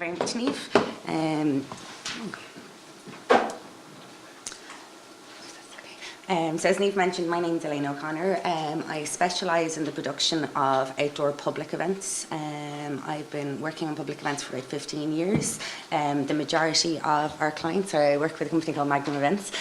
very much, Niamh. So as Niamh mentioned, my name's Elaine O'Connor. I specialise in the production of outdoor public events. I've been working on public events for about 15 years. The majority of our clients, I work with a company called Magnum events.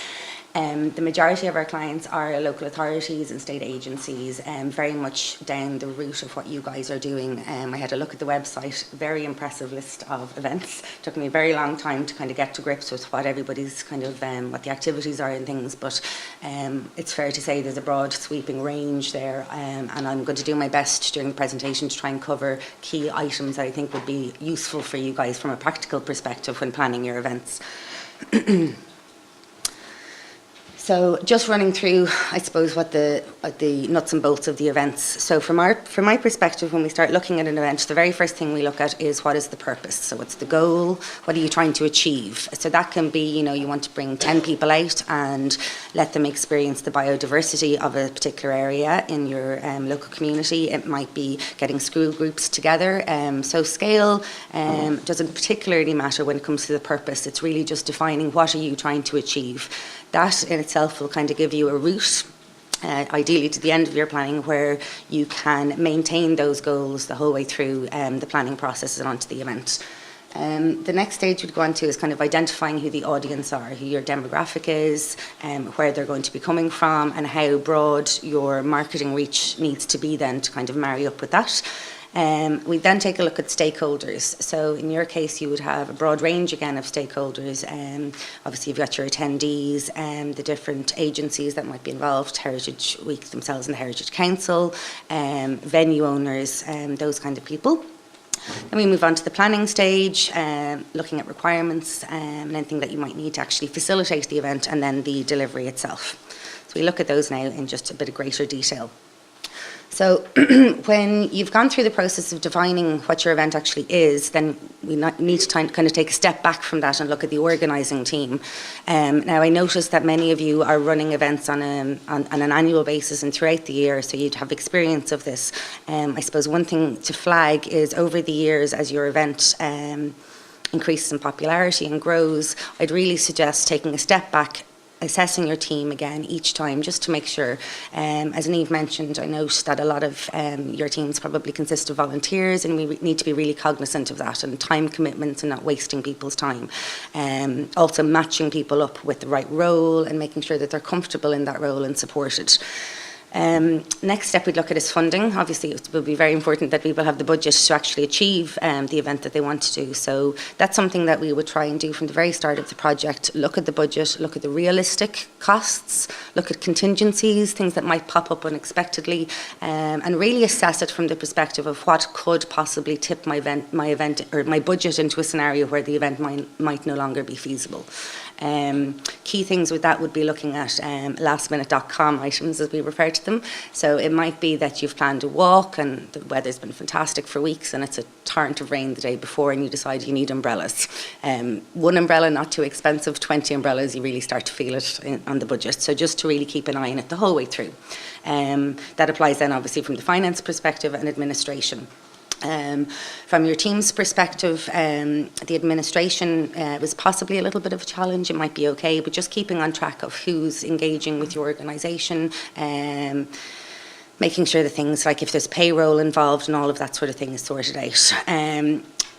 The majority of our clients are local authorities and state agencies, very much down the route of what you guys are doing. I had a look at the website, very impressive list of events. It took me a very long time to kind of get to grips with what everybody's kind of, what the activities are and things, but it's fair to say there's a broad sweeping range there, and I'm going to do my best during the presentation to try and cover key items that I think would be useful for you guys from a practical perspective when planning your events. So just running through, I suppose, what the nuts and bolts of the events. So from my perspective, when we start looking at an event, the very first thing we look at is what is the purpose. So what's the goal? What are you trying to achieve? So that can be, you want to bring 10 people out and let them experience the biodiversity of a particular area in your local community. It might be getting school groups together. So scale doesn't particularly matter when it comes to the purpose. It's really just defining what are you trying to achieve. That in itself will kind of give you a route, ideally to the end of your planning, where you can maintain those goals the whole way through the planning process and onto the event. The next stage we'd go on to is kind of identifying who the audience are, who your demographic is, where they're going to be coming from, and how broad your marketing reach needs to be then to kind of marry up with that. We then take a look at stakeholders. So in your case, you would have a broad range again of stakeholders. Obviously, you've got your attendees and the different agencies that might be involved, Heritage Week themselves and the Heritage Council, venue owners, those kind of people. Then we move on to the planning stage, looking at requirements and anything that you might need to actually facilitate the event, and then the delivery itself. So we look at those now in just a bit of greater detail. So when you've gone through the process of defining what your event actually is, then we need to kind of take a step back from that and look at the organising team. Now, I noticed that many of you are running events on an annual basis and throughout the year, so you'd have experience of this. I suppose one thing to flag is over the years, as your event increases in popularity and grows, I'd really suggest taking a step back, assessing your team again each time, just to make sure. As Niamh mentioned, I note that a lot of your teams probably consist of volunteers, and we need to be really cognizant of that and time commitments and not wasting people's time. Also matching people up with the right role and making sure that they're comfortable in that role and supported. Next step we'd look at is funding. Obviously, it will be very important that people have the budget to actually achieve the event that they want to do. So that's something that we would try and do from the very start of the project. Look at the budget, look at the realistic costs, look at contingencies, things that might pop up unexpectedly, and really assess it from the perspective of what could possibly tip my event or my budget into a scenario where the event might no longer be feasible. Key things with that would be looking at lastminute.com items, as we refer to them. So it might be that you've planned a walk and the weather's been fantastic for weeks and it's a torrent of rain the day before and you decide you need umbrellas. One umbrella, not too expensive, 20 umbrellas, you really start to feel it on the budget. So just to really keep an eye on it the whole way through. That applies then obviously from the finance perspective and administration. From your team's perspective, the administration was possibly a little bit of a challenge. It might be okay, but just keeping on track of who's engaging with your organisation, making sure that things like if there's payroll involved and all of that sort of thing is sorted out.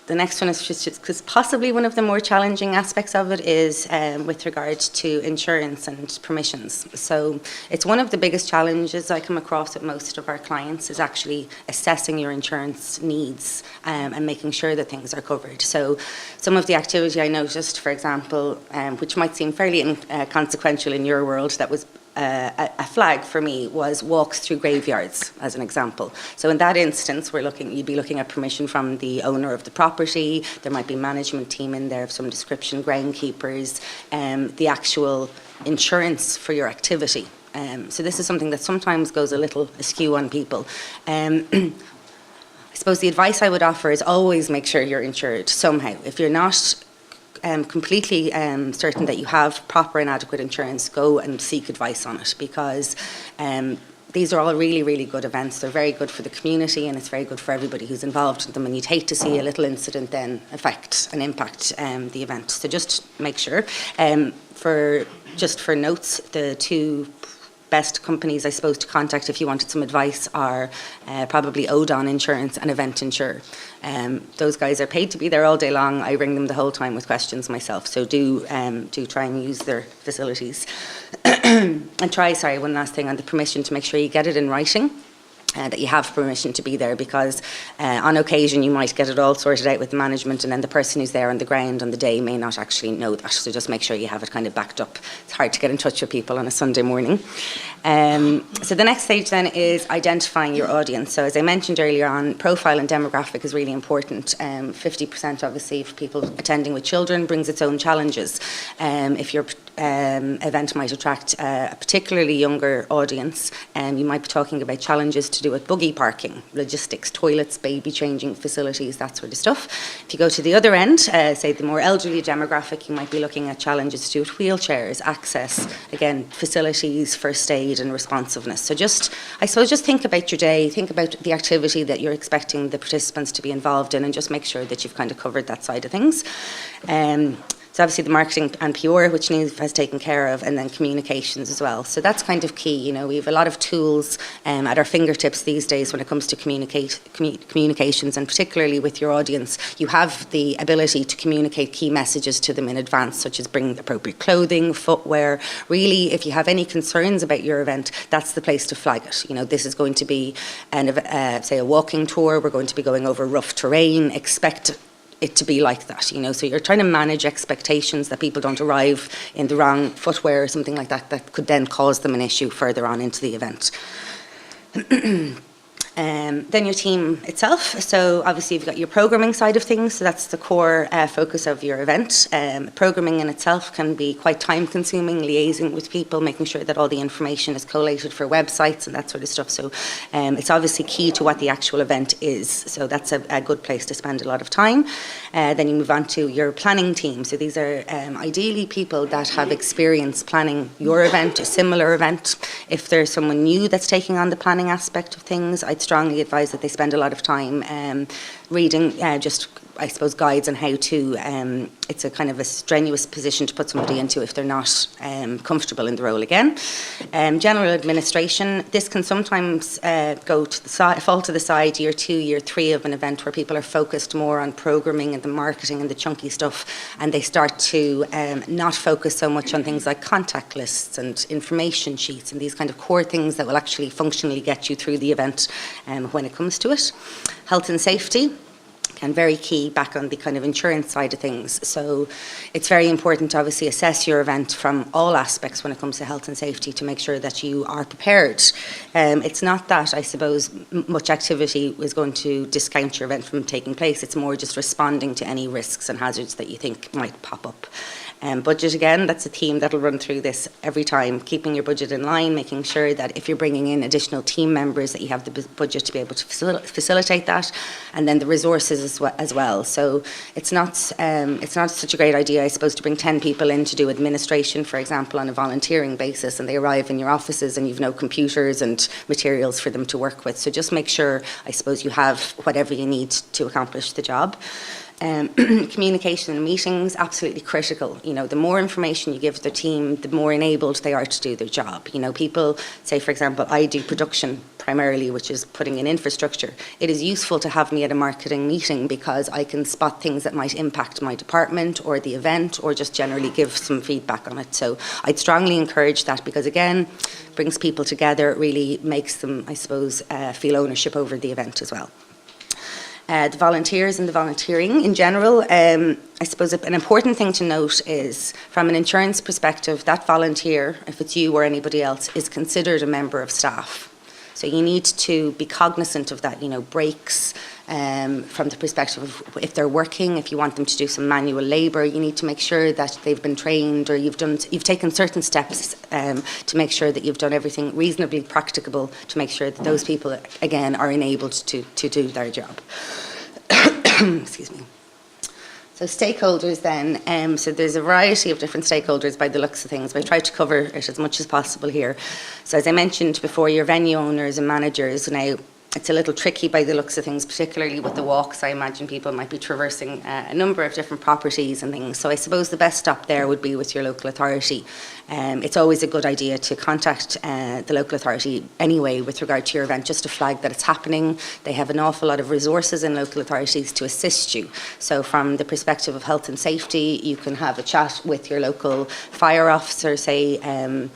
The next one is just because possibly one of the more challenging aspects of it is with regard to insurance and permissions. So it's one of the biggest challenges I come across with most of our clients is actually assessing your insurance needs and making sure that things are covered. So some of the activity I noticed, for example, which might seem fairly inconsequential in your world, that was a flag for me was walks through graveyards, as an example. So in that instance, you'd be looking at permission from the owner of the property. There might be management team in there of some description, groundkeepers, the actual insurance for your activity. So this is something that sometimes goes a little askew on people. I suppose the advice I would offer is always make sure you're insured somehow. If you're not completely certain that you have proper and adequate insurance, go and seek advice on it, because these are all really, really good events. They're very good for the community, and it's very good for everybody who's involved in them, and you'd hate to see a little incident then affect and impact the event. So just make sure. For notes, the two best companies, I suppose, to contact if you wanted some advice are probably Odon Insurance and Event Insure. Those guys are paid to be there all day long. I ring them the whole time with questions myself, so do try and use their facilities. And try, one last thing on the permission, to make sure you get it in writing. That you have permission to be there, because on occasion you might get it all sorted out with the management, and then the person who's there on the ground on the day may not actually know that. So just make sure you have it kind of backed up. It's hard to get in touch with people on a Sunday morning. So the next stage then is identifying your audience. So as I mentioned earlier on, profile and demographic is really important. 50% obviously for people attending with children brings its own challenges. If your event might attract a particularly younger audience, you might be talking about challenges to do with buggy parking, logistics, toilets, baby changing facilities, that sort of stuff. If you go to the other end, say the more elderly demographic, you might be looking at challenges to do with wheelchairs, access, again, facilities, first aid and responsiveness. So just think about your day, think about the activity that you're expecting the participants to be involved in, and just make sure that you've kind of covered that side of things. So obviously the marketing and PR, which Niamh has taken care of, and then communications as well. So that's kind of key. You know, we have a lot of tools at our fingertips these days when it comes to communications, and particularly with your audience. You have the ability to communicate key messages to them in advance, such as bring appropriate clothing, footwear. Really, if you have any concerns about your event, that's the place to flag it. You know, this is going to be, say, a walking tour. We're going to be going over rough terrain. Expect it to be like that, you know. So you're trying to manage expectations that people don't arrive in the wrong footwear or something like that, that could then cause them an issue further on into the event. Then your team itself. So obviously you've got your programming side of things, so that's the core focus of your event. Programming in itself can be quite time consuming, liaising with people, making sure that all the information is collated for websites and that sort of stuff. So it's obviously key to what the actual event is. So that's a good place to spend a lot of time. Then you move on to your planning team. So these are ideally people that have experience planning your event, a similar event. If there's someone new that's taking on the planning aspect of things, I'd strongly advise that they spend a lot of time reading just, I suppose, guides on how to. It's a kind of a strenuous position to put somebody into if they're not comfortable in the role again. General administration, this can sometimes go to the side, fall to the side year 2, year 3 of an event where people are focused more on programming and the marketing and the chunky stuff, and they start to not focus so much on things like contact lists and information sheets and these kind of core things that will actually functionally get you through the event when it comes to it. Health and safety. And very key back on the kind of insurance side of things. So it's very important to obviously assess your event from all aspects when it comes to health and safety to make sure that you are prepared. It's not that, I suppose, much activity is going to discount your event from taking place. It's more just responding to any risks and hazards that you think might pop up. Budget, again, that's a theme that'll run through this every time. Keeping your budget in line, making sure that if you're bringing in additional team members that you have the budget to be able to facilitate that, and then the resources as well. So it's not such a great idea, I suppose, to bring 10 people in to do administration, for example, on a volunteering basis, and they arrive in your offices and you've no computers and materials for them to work with. So just make sure, I suppose, you have whatever you need to accomplish the job. Communication and meetings, absolutely critical. You know, the more information you give the team, the more enabled they are to do their job. You know, people say, for example, I do production primarily, which is putting in infrastructure. It is useful to have me at a marketing meeting because I can spot things that might impact my department or the event, or just generally give some feedback on it. So I'd strongly encourage that, because again, brings people together, it really makes them, I suppose, feel ownership over the event as well. The volunteers and the volunteering in general, I suppose an important thing to note is, from an insurance perspective, that volunteer, if it's you or anybody else, is considered a member of staff. So you need to be cognizant of that, you know, breaks from the perspective of if they're working, if you want them to do some manual labour, you need to make sure that they've been trained, or you've taken certain steps to make sure that you've done everything reasonably practicable to make sure that those people, again, are enabled to do their job. Excuse me. So stakeholders then, so there's a variety of different stakeholders by the looks of things, but I tried to cover it as much as possible here. So as I mentioned before, your venue owners and managers. Now, it's a little tricky by the looks of things, particularly with the walks. I imagine people might be traversing a number of different properties and things. So I suppose the best stop there would be with your local authority. It's always a good idea to contact the local authority anyway with regard to your event, just to flag that it's happening. They have an awful lot of resources in local authorities to assist you. So from the perspective of health and safety, you can have a chat with your local fire officer, say,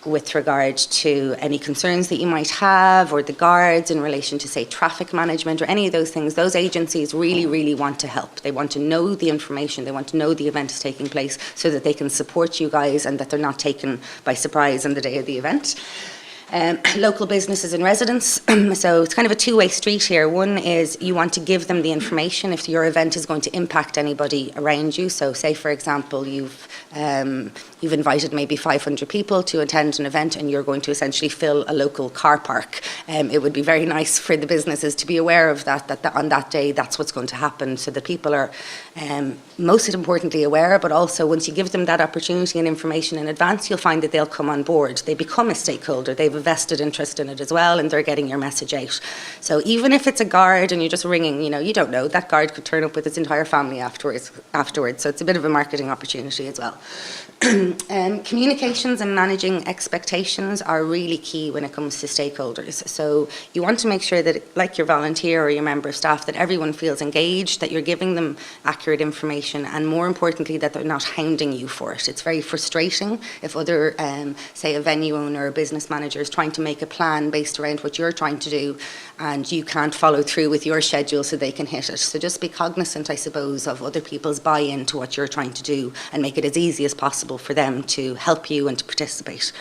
with regard to any concerns that you might have, or the guards in relation to, say, traffic management or any of those things. Those agencies really, really want to help. They want to know the information. They want to know the event is taking place so that they can support you guys and that they're not taken by surprise on the day of the event. Local businesses and residents. So it's kind of a two-way street here. One is you want to give them the information if your event is going to impact anybody around you. So say, for example, you've invited maybe 500 people to attend an event and you're going to essentially fill a local car park. It would be very nice for the businesses to be aware of that on that day that's what's going to happen, so that people are most importantly aware, but also once you give them that opportunity and information in advance, you'll find that they'll come on board. They become a stakeholder. They've a vested interest in it as well, and they're getting your message out. So even if it's a guard and you're just ringing, you don't know, that guard could turn up with its entire family afterwards. So it's a bit of a marketing opportunity as well. Communications and managing expectations are really key when it comes to stakeholders. So you want to make sure that, like your volunteer or your member of staff, that everyone feels engaged, that you're giving them accurate information, and more importantly, that they're not hounding you for it. It's very frustrating if other, say, a venue owner or a business manager is trying to make a plan based around what you're trying to do, and you can't follow through with your schedule so they can hit it. So just be cognizant, I suppose, of other people's buy-in to what you're trying to do, and make it as easy as possible for them to help you and to participate.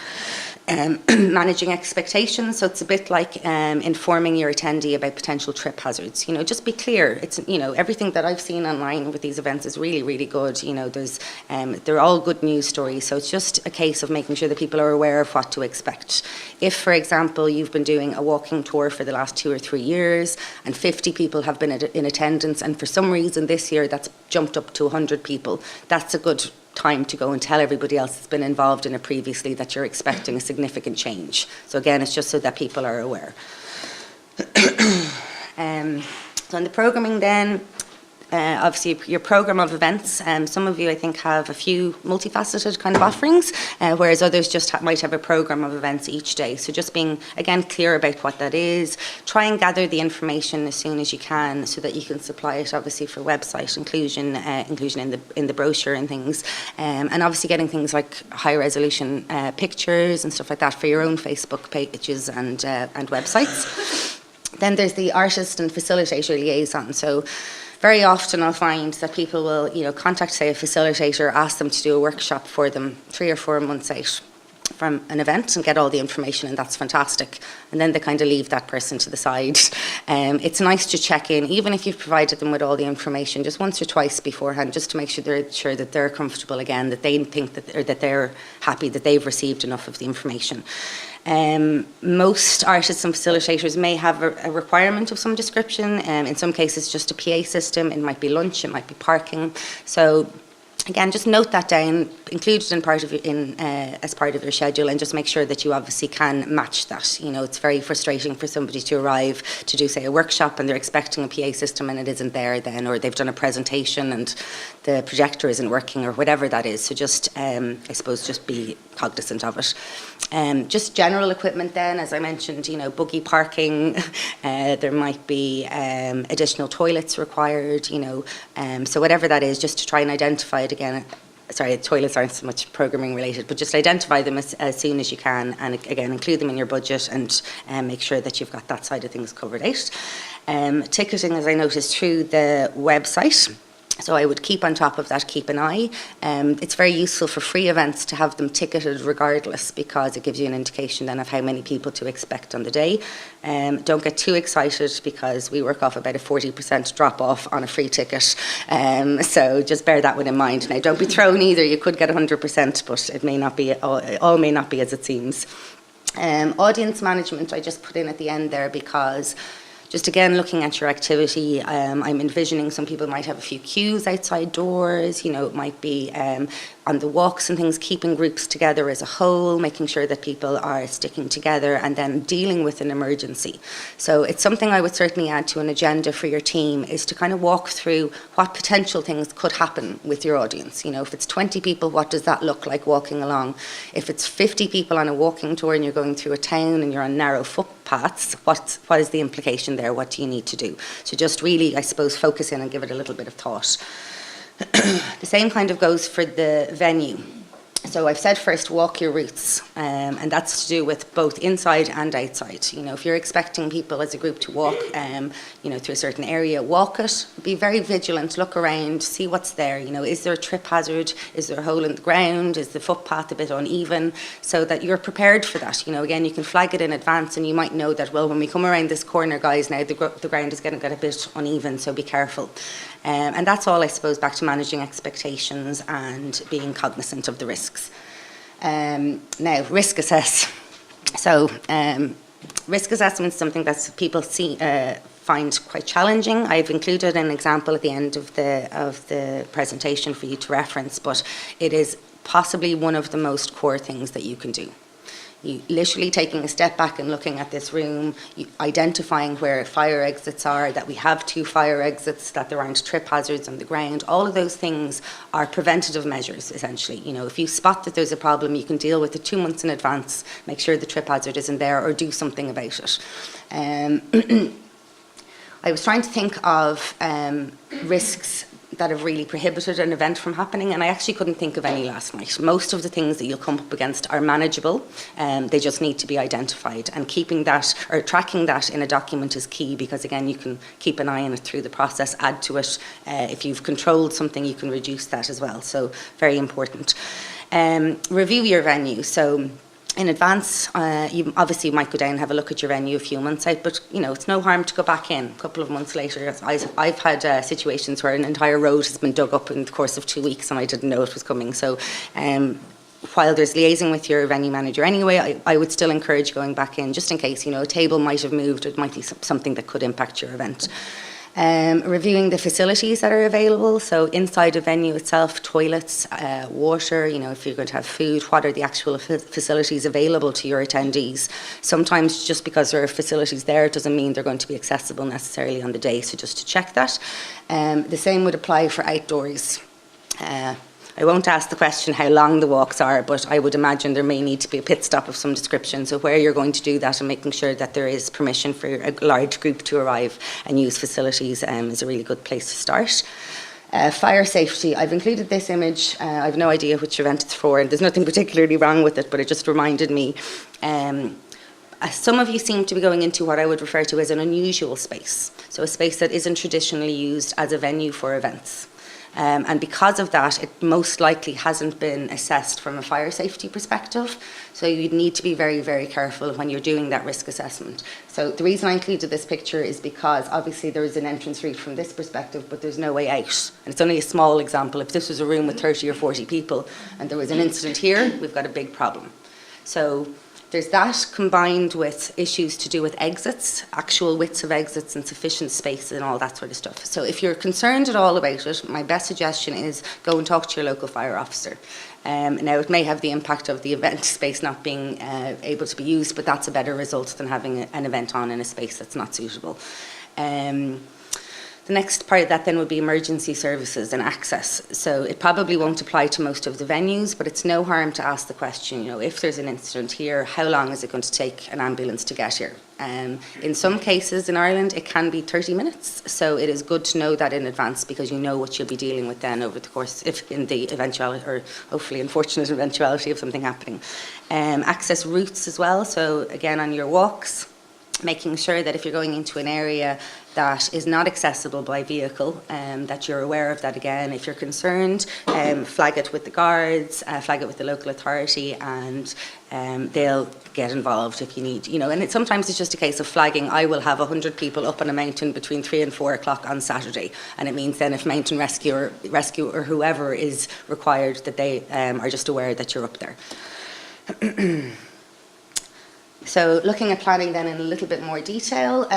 Managing expectations, so it's a bit like informing your attendee about potential trip hazards. Just be clear. It's everything that I've seen online with these events is really, really good. There's they're all good news stories. So it's just a case of making sure that people are aware of what to expect. If, for example, you've been doing a walking tour for the last 2 or 3 years, and 50 people have been in attendance, and for some reason this year that's jumped up to 100 people, that's a good time to go and tell everybody else that's been involved in it previously that you're expecting a significant change. So again, it's just so that people are aware. So in the programming then, obviously your program of events, some of you I think have a few multifaceted kind of offerings, whereas others just might have a program of events each day. So just being, again, clear about what that is. Try and gather the information as soon as you can so that you can supply it obviously for website inclusion in the brochure and things, and obviously getting things like high resolution pictures and stuff like that for your own Facebook pages and websites. Then there's the artist and facilitator liaison. So very often I'll find that people will, contact, say, a facilitator, ask them to do a workshop for them 3 or 4 months out from an event and get all the information, and that's fantastic. And then they kind of leave that person to the side. It's nice to check in, even if you've provided them with all the information, just once or twice beforehand, just to make sure that they're comfortable again, that they think that they're happy that they've received enough of the information. Most artists and facilitators may have a requirement of some description. In some cases, just a PA system. It might be lunch, it might be parking. So again, just note that down, include it as part of your schedule, and just make sure that you obviously can match that. It's very frustrating for somebody to arrive to do, say, a workshop and they're expecting a PA system and it isn't there then, or they've done a presentation and the projector isn't working, or whatever that is. So just, I suppose, just be cognizant of it. Just general equipment then, as I mentioned, buggy parking, there might be additional toilets required, so whatever that is, just to try and identify it again. Sorry, toilets aren't so much programming related, but just identify them as soon as you can, and again, include them in your budget, and make sure that you've got that side of things covered out. Ticketing, as I noticed, through the website. So I would keep on top of that, keep an eye. It's very useful for free events to have them ticketed regardless, because it gives you an indication then of how many people to expect on the day. Don't get too excited, because we work off about a 40% drop off on a free ticket. So just bear that one in mind. Now don't be thrown either, you could get 100%, but it may not be, all may not be as it seems. Audience management I just put in at the end there, because just again looking at your activity, I'm envisioning some people might have a few cues outside doors, it might be on the walks and things, keeping groups together as a whole, making sure that people are sticking together, and then dealing with an emergency. So it's something I would certainly add to an agenda for your team, is to kind of walk through what potential things could happen with your audience. If it's 20 people, what does that look like walking along? If it's 50 people on a walking tour and you're going through a town and you're on narrow footpaths, what is the implication there? What do you need to do? So just really, I suppose, focus in and give it a little bit of thought. The same kind of goes for the venue. So I've said first, walk your routes, and that's to do with both inside and outside. If you're expecting people as a group to walk, through a certain area, walk it. Be very vigilant. Look around, see what's there. Is there a trip hazard? Is there a hole in the ground? Is the footpath a bit uneven? So that you're prepared for that. Again, you can flag it in advance, and you might know that, well, when we come around this corner, guys, now the ground is going to get a bit uneven, so be careful. And that's all, I suppose, back to managing expectations and being cognizant of the risks. Now, risk assess. So, risk assessment is something that people find quite challenging. I've included an example at the end of the presentation for you to reference, but it is possibly one of the most core things that you can do. You literally taking a step back and looking at this room, identifying where fire exits are, that we have 2 fire exits, that there aren't trip hazards on the ground. All of those things are preventative measures, essentially. If you spot that there's a problem, you can deal with it 2 months in advance, make sure the trip hazard isn't there, or do something about it. I was trying to think of risks that have really prohibited an event from happening, and I actually couldn't think of any last night. Most of the things that you'll come up against are manageable, they just need to be identified, and keeping that or tracking that in a document is key, because again, you can keep an eye on it through the process, add to it. If you've controlled something, you can reduce that as well, so very important. Review your venue. So in advance, you obviously might go down and have a look at your venue a few months out, but it's no harm to go back in a couple of months later. I've had situations where an entire road has been dug up in the course of 2 weeks and I didn't know it was coming. So while there's liaising with your venue manager anyway, I would still encourage going back in, just in case, a table might have moved, it might be something that could impact your event. Reviewing the facilities that are available, so inside a venue itself, toilets, water, if you're going to have food, what are the actual facilities available to your attendees? Sometimes just because there are facilities there, it doesn't mean they're going to be accessible necessarily on the day, so just to check that. The same would apply for outdoors. I won't ask the question how long the walks are, but I would imagine there may need to be a pit stop of some description. So where you're going to do that and making sure that there is permission for a large group to arrive and use facilities is a really good place to start. Fire safety. I've included this image. I've no idea which event it's for, and there's nothing particularly wrong with it, but it just reminded me. Some of you seem to be going into what I would refer to as an unusual space. So a space that isn't traditionally used as a venue for events. And because of that, it most likely hasn't been assessed from a fire safety perspective. So you'd need to be very, very careful when you're doing that risk assessment. So the reason I included this picture is because obviously there is an entrance route from this perspective, but there's no way out. And it's only a small example. If this was a room with 30 or 40 people and there was an incident here, we've got a big problem. So there's that combined with issues to do with exits, actual widths of exits and sufficient space and all that sort of stuff. So if you're concerned at all about it, my best suggestion is go and talk to your local fire officer. Now it may have the impact of the event space not being able to be used, but that's a better result than having an event on in a space that's not suitable. The next part of that then would be emergency services and access. So it probably won't apply to most of the venues, but it's no harm to ask the question, if there's an incident here, how long is it going to take an ambulance to get here? In some cases in Ireland, it can be 30 minutes. So it is good to know that in advance, because you know what you'll be dealing with then over the course, if in the eventuality, or hopefully unfortunate eventuality of something happening. Access routes as well. So again, on your walks, making sure that if you're going into an area that is not accessible by vehicle, that you're aware of that again. If you're concerned, flag it with the guards, flag it with the local authority, and they'll get involved if you need, and sometimes it's just a case of flagging. I will have 100 people up on a mountain between 3 and 4 o'clock on Saturday, and it means then if mountain rescue or whoever is required, that they are just aware that you're up there. So looking at planning then in a little bit more detail,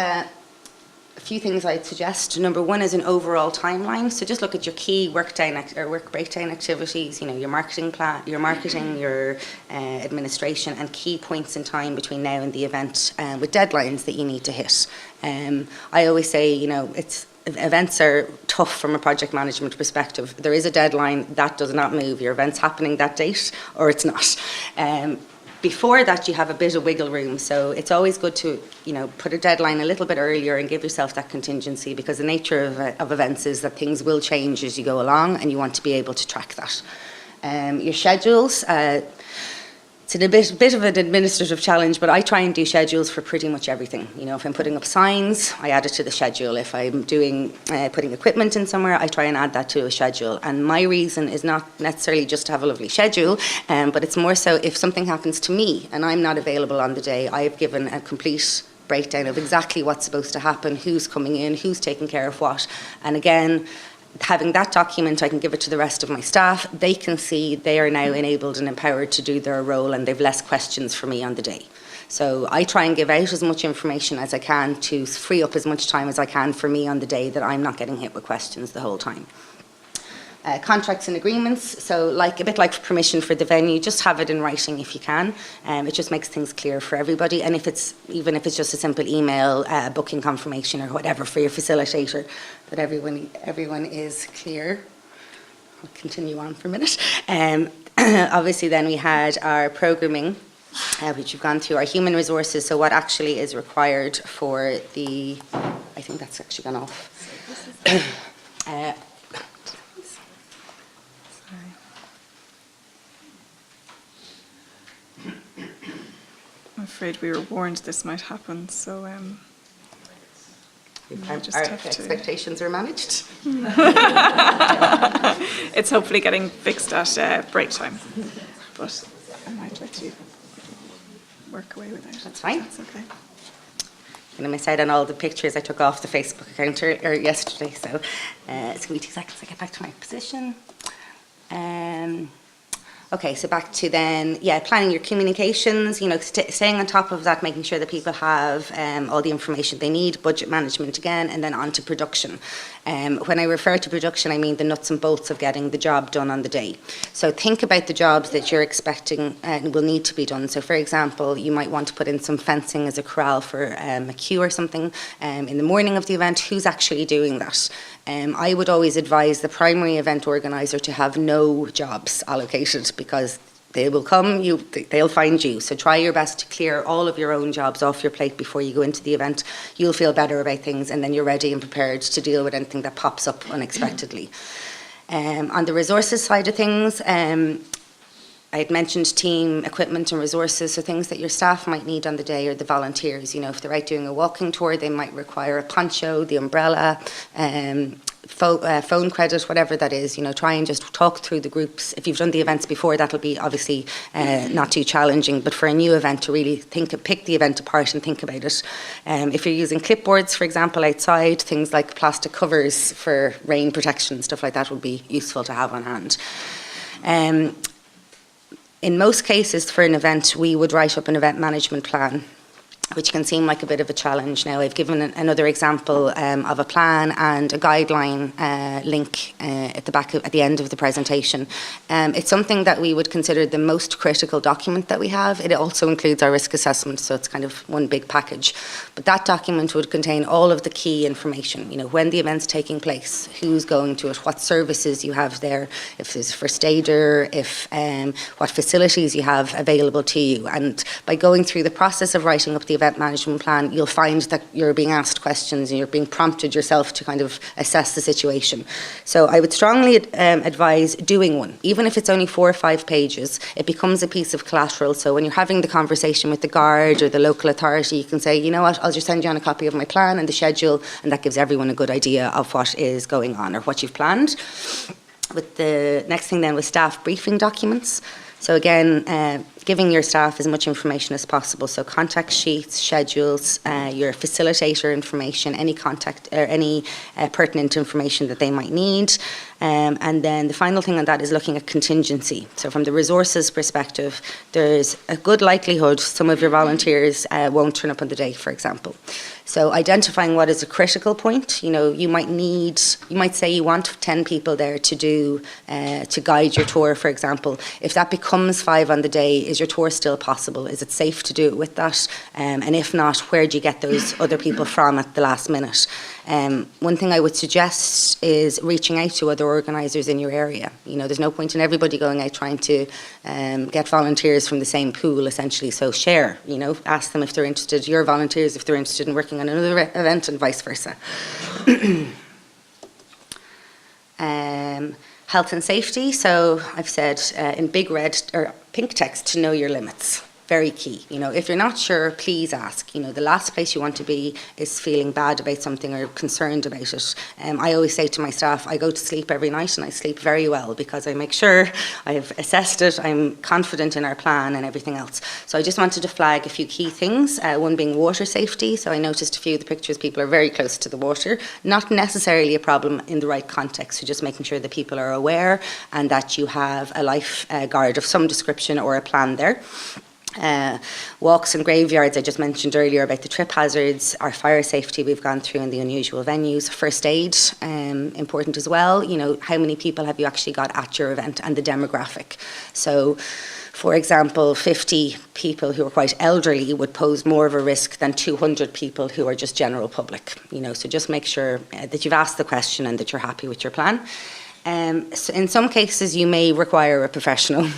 a few things I'd suggest. Number one is an overall timeline. So just look at your key work breakdown activities, your marketing plan, your administration, and key points in time between now and the event, with deadlines that you need to hit. I always say, events are tough from a project management perspective. There is a deadline, that does not move. Your event's happening that date or it's not. Before that, you have a bit of wiggle room, so it's always good to put a deadline a little bit earlier and give yourself that contingency, because the nature of events is that things will change as you go along, and you want to be able to track that. Your schedules, it's a bit of an administrative challenge, but I try and do schedules for pretty much everything. If I'm putting up signs, I add it to the schedule. If I'm doing putting equipment in somewhere, I try and add that to a schedule. And my reason is not necessarily just to have a lovely schedule, but it's more so if something happens to me and I'm not available on the day, I've given a complete breakdown of exactly what's supposed to happen, who's coming in, who's taking care of what. And again, having that document, I can give it to the rest of my staff. They can see they are now enabled and empowered to do their role, and they've less questions for me on the day. So I try and give out as much information as I can to free up as much time as I can for me on the day, that I'm not getting hit with questions the whole time. Contracts and agreements, so a bit like permission for the venue, just have it in writing if you can. It just makes things clear for everybody, and even if it's just a simple email, booking confirmation or whatever for your facilitator, that everyone is clear. I'll continue on for a minute. Obviously then we had our programming, which we've gone through, our human resources, so what actually is required for I think that's actually gone off. I'm afraid we were warned this might happen, so our expectations are managed. It's hopefully getting fixed at break time, but I might let you work away with it. That's fine. That's okay. I'm going to miss out on all the pictures I took off the Facebook account yesterday, so it's going to be 2 seconds to get back to my position. Okay, so back to then, planning your communications, staying on top of that, making sure that people have all the information they need, budget management again, and then on to production. When I refer to production, I mean the nuts and bolts of getting the job done on the day. So think about the jobs that you're expecting will need to be done. So for example, you might want to put in some fencing as a corral for a queue or something in the morning of the event. Who's actually doing that? I would always advise the primary event organiser to have no jobs allocated, because they will come, they'll find you. So try your best to clear all of your own jobs off your plate before you go into the event. You'll feel better about things, and then you're ready and prepared to deal with anything that pops up unexpectedly. On the resources side of things, I had mentioned team equipment and resources, so things that your staff might need on the day, or the volunteers. If they're out doing a walking tour, they might require a poncho, the umbrella, phone credit, whatever that is. Try and just talk through the groups. If you've done the events before, that'll be obviously not too challenging, but for a new event, to really pick the event apart and think about it. If you're using clipboards, for example, outside, things like plastic covers for rain protection, stuff like that would be useful to have on hand. In most cases for an event, we would write up an event management plan, which can seem like a bit of a challenge. Now, I've given another example of a plan and a guideline link at the end of the presentation. It's something that we would consider the most critical document that we have. It also includes our risk assessment, so it's kind of one big package. But that document would contain all of the key information. When the event's taking place, who's going to it, what services you have there, if there's first aider, what facilities you have available to you. And by going through the process of writing up the event management plan, you'll find that you're being asked questions and you're being prompted yourself to kind of assess the situation. So I would strongly advise doing one. Even if it's only 4 or 5 pages, it becomes a piece of collateral. So when you're having the conversation with the guard or the local authority, you can say, you know what, I'll just send you on a copy of my plan and the schedule, and that gives everyone a good idea of what is going on or what you've planned. With the next thing then was staff briefing documents. So again, giving your staff as much information as possible. So contact sheets, schedules, your facilitator information, any contact or any pertinent information that they might need. And then the final thing on that is looking at contingency. So from the resources perspective, there's a good likelihood some of your volunteers won't turn up on the day, for example. So identifying what is a critical point, you might say you want 10 people there to guide your tour, for example. If that becomes 5 on the day, is your tour still possible? Is it safe to do it with that? And if not, where do you get those other people from at the last minute? One thing I would suggest is reaching out to other organisers in your area. There's no point in everybody going out trying to get volunteers from the same pool, essentially. So share, ask them if they're interested, your volunteers if they're interested in working on another event, and vice versa. Health and safety. So I've said in big red or pink text to know your limits. Very key. If you're not sure, please ask. The last place you want to be is feeling bad about something or concerned about it. I always say to my staff, I go to sleep every night and I sleep very well because I make sure I've assessed it, I'm confident in our plan and everything else. So I just wanted to flag a few key things, one being water safety. So I noticed a few of the pictures, people are very close to the water. Not necessarily a problem in the right context, so just making sure that people are aware and that you have a lifeguard of some description or a plan there. Walks and graveyards, I just mentioned earlier about the trip hazards, our fire safety we've gone through in the unusual venues, first aid, important as well. How many people have you actually got at your event and the demographic. So, for example, 50 people who are quite elderly would pose more of a risk than 200 people who are just general public. So just make sure that you've asked the question and that you're happy with your plan. So in some cases, you may require a professional,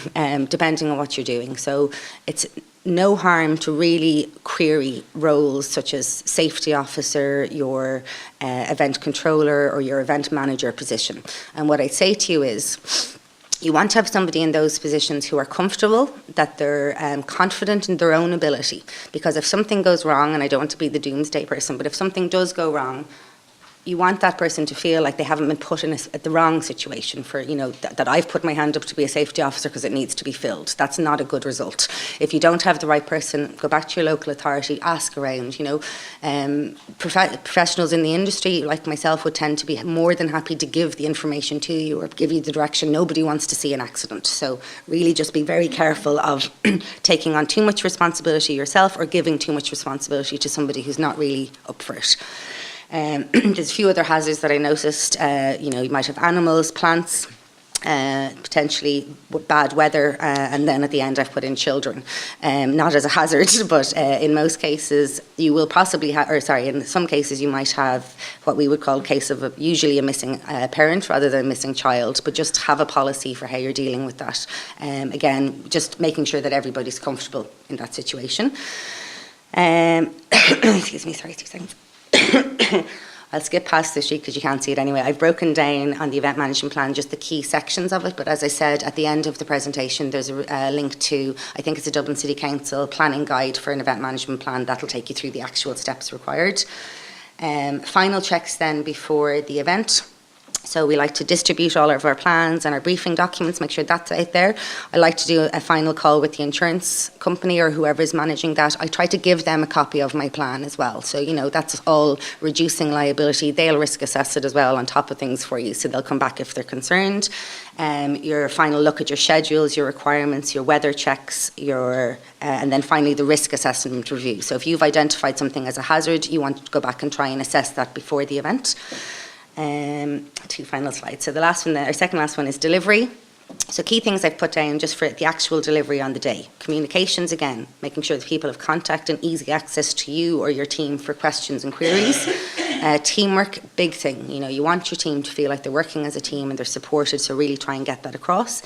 depending on what you're doing. So it's no harm to really query roles such as safety officer, your event controller, or your event manager position. And what I say to you is, you want to have somebody in those positions who are comfortable, that they're confident in their own ability. Because if something goes wrong, and I don't want to be the doomsday person, but if something does go wrong, you want that person to feel like they haven't been put in the wrong situation for, that I've put my hand up to be a safety officer because it needs to be filled. That's not a good result. If you don't have the right person, go back to your local authority, ask around, professionals in the industry like myself would tend to be more than happy to give the information to you or give you the direction. Nobody wants to see an accident. So really just be very careful of taking on too much responsibility yourself or giving too much responsibility to somebody who's not really up for it. There's a few other hazards that I noticed. You might have animals, plants, potentially bad weather, and then at the end I've put in children. Not as a hazard, but in most cases you will possibly have, in some cases you might have what we would call a case of usually a missing parent rather than a missing child, but just have a policy for how you're dealing with that. Again, just making sure that everybody's comfortable in that situation. Excuse me, sorry, 2 seconds. I'll skip past this sheet because you can't see it anyway. I've broken down on the event management plan just the key sections of it, but as I said at the end of the presentation there's a link to, I think it's a Dublin City Council planning guide for an event management plan that'll take you through the actual steps required. Final checks then before the event. So we like to distribute all of our plans and our briefing documents, make sure that's out there. I like to do a final call with the insurance company or whoever is managing that. I try to give them a copy of my plan as well. So, that's all reducing liability. They'll risk assess it as well on top of things for you. So they'll come back if they're concerned. Your final look at your schedules, your requirements, your weather checks, and then finally the risk assessment review. So if you've identified something as a hazard, you want to go back and try and assess that before the event. 2 final slides. So the last one, or second last one, is delivery. So key things I've put down just for the actual delivery on the day. Communications, again, making sure that people have contact and easy access to you or your team for questions and queries. Teamwork, big thing. You want your team to feel like they're working as a team and they're supported, so really try and get that across.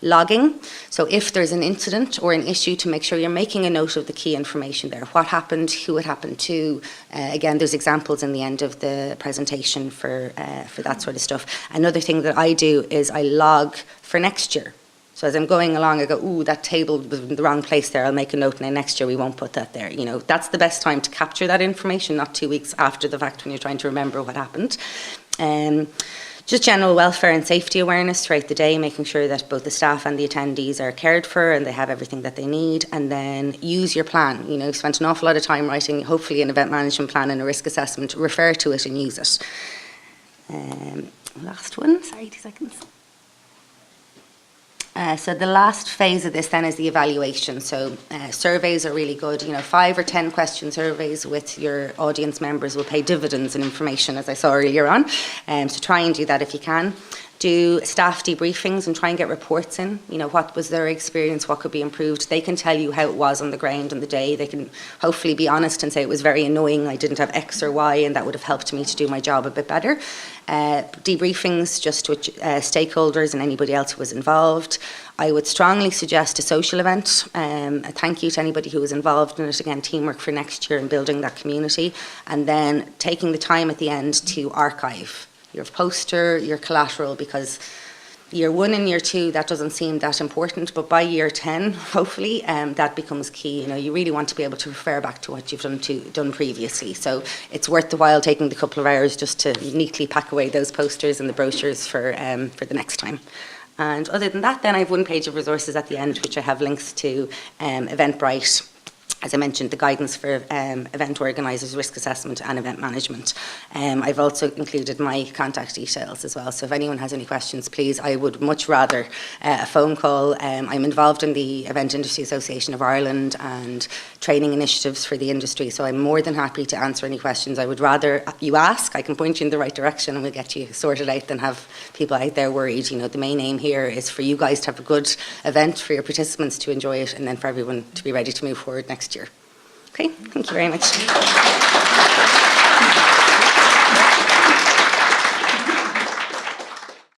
Logging, so if there's an incident or an issue, to make sure you're making a note of the key information there. What happened, who it happened to. Again, there's examples in the end of the presentation for that sort of stuff. Another thing that I do is I log for next year. So as I'm going along, I go, ooh, that table was in the wrong place there. I'll make a note, and then next year we won't put that there. That's the best time to capture that information, not 2 weeks after the fact when you're trying to remember what happened. Just general welfare and safety awareness throughout the day, making sure that both the staff and the attendees are cared for and they have everything that they need. And then use your plan. You know, you've spent an awful lot of time writing, hopefully, an event management plan and a risk assessment. Refer to it and use it. Last one, sorry, 2 seconds. So the last phase of this then is the evaluation. So surveys are really good. You know, 5 or 10 question surveys with your audience members will pay dividends in information, as I saw earlier on. So try and do that if you can. Do staff debriefings and try and get reports in. You know, what was their experience, what could be improved. They can tell you how it was on the ground on the day. They can hopefully be honest and say it was very annoying, I didn't have X or Y, and that would have helped me to do my job a bit better. Debriefings just to stakeholders and anybody else who was involved. I would strongly suggest a social event. A thank you to anybody who was involved in it. Again, teamwork for next year and building that community. And then taking the time at the end to archive your poster, your collateral, because year 1 and year 2, that doesn't seem that important, but by year 10, hopefully, that becomes key. You know, you really want to be able to refer back to what you've done previously. So it's worth the while taking the couple of hours just to neatly pack away those posters and the brochures for the next time. And other than that, then I have 1 page of resources at the end, which I have links to Eventbrite. As I mentioned, the guidance for event organisers, risk assessment and event management. I've also included my contact details as well. So if anyone has any questions, please, I would much rather a phone call. I'm involved in the Event Industry Association of Ireland and training initiatives for the industry. So I'm more than happy to answer any questions. I would rather you ask, I can point you in the right direction and we'll get you sorted out than have people out there worried. You know, the main aim here is for you guys to have a good event, for your participants to enjoy it, and then for everyone to be ready to move forward next year. Okay, thank you very much.